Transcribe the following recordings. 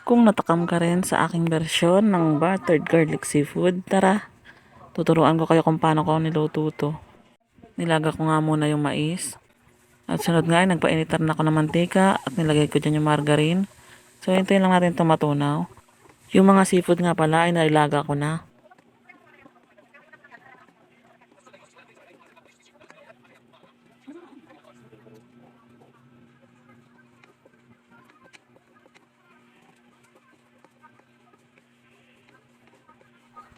Kung natakam ka rin sa aking bersyon ng buttered garlic seafood, tara, tuturuan ko kayo kung paano ko niluto to. Nilaga ko nga muna yung mais. At sunod nga ay nagpainitan na ako ng mantika at nilagay ko dyan yung margarine. So hintayin lang natin ito matunaw. Yung mga seafood nga pala ay nailaga ko na.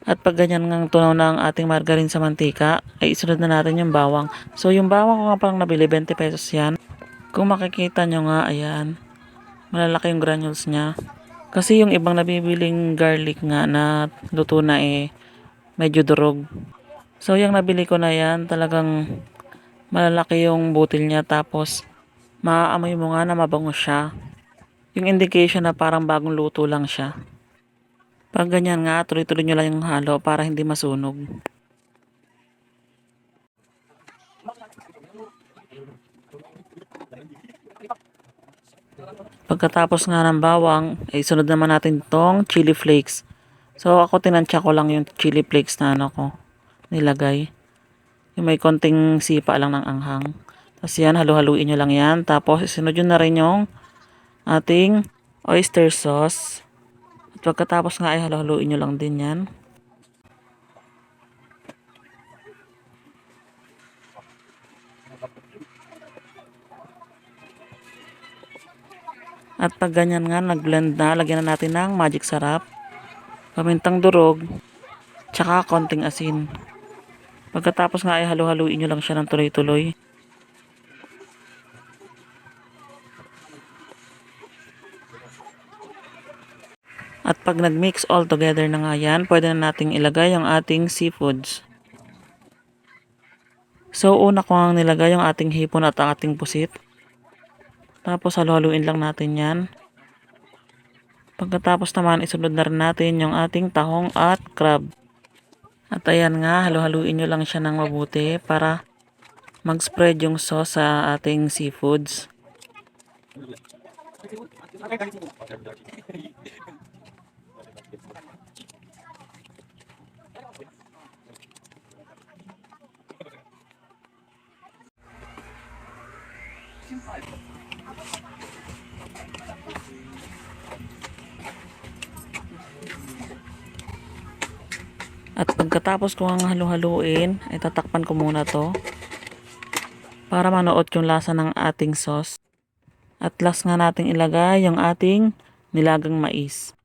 At pag ganyan ngang tunaw na ang ating margarine sa mantika, ay isunod na natin yung bawang. So yung bawang ko nga palang nabili, 20 pesos yan. Kung makikita nyo nga, ayan, malalaki yung granules niya. Kasi yung ibang nabibiling garlic nga na luto na medyo durog. So yung nabili ko na yan, talagang malalaki yung butil niya, tapos maaamoy mo nga na mabango siya. Yung indication na parang bagong luto lang siya. Pag ganyan nga, tuloy-tuloy nyo lang yung halo para hindi masunog. Pagkatapos nga ng bawang, sunod naman natin tong chili flakes. So ako tinansya ko lang yung chili flakes na nilagay. Yung may konting sipa lang ng anghang. Tapos yan, halu-haluin nyo lang yan. Tapos isunod nyo na rin yung ating oyster sauce. At pagkatapos nga ay halu-haluin nyo lang din yan. At pag ganyan nga, nag-blend na, lagyan na natin ng magic sarap, pamintang durog, tsaka konting asin. Pagkatapos nga ay halu-haluin nyo lang siya ng tuloy-tuloy. At pag nag-mix all together na nga yan, pwede na nating ilagay ang ating seafoods. So una ko nga nilagay yung ating hipon at ang ating pusit. Tapos halu-haluin lang natin yan. Pagkatapos naman isunod na rin natin yung ating tahong at crab. At ayan nga, halu-haluin nyo lang siya ng mabuti para mag-spread yung sauce sa ating seafoods. At pagkatapos ko ang halu-haluin, ay tatakpan ko muna to para manuot yung lasa ng ating sauce. At last nga nating ilagay yung ating nilagang mais.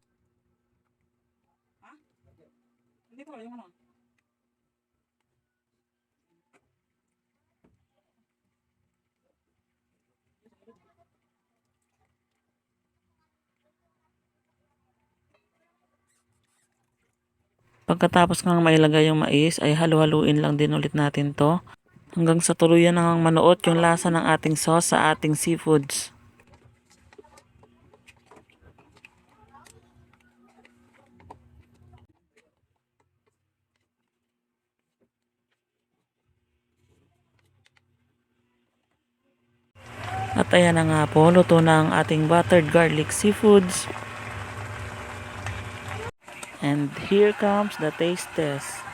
Pagkatapos nga mailagay yung mais, ay halu-haluin lang din ulit natin to hanggang sa tuluyan nang manuot yung lasa ng ating sauce sa ating seafoods. At ayan na nga po, luto na ang ating buttered garlic seafoods. And here comes the taste test.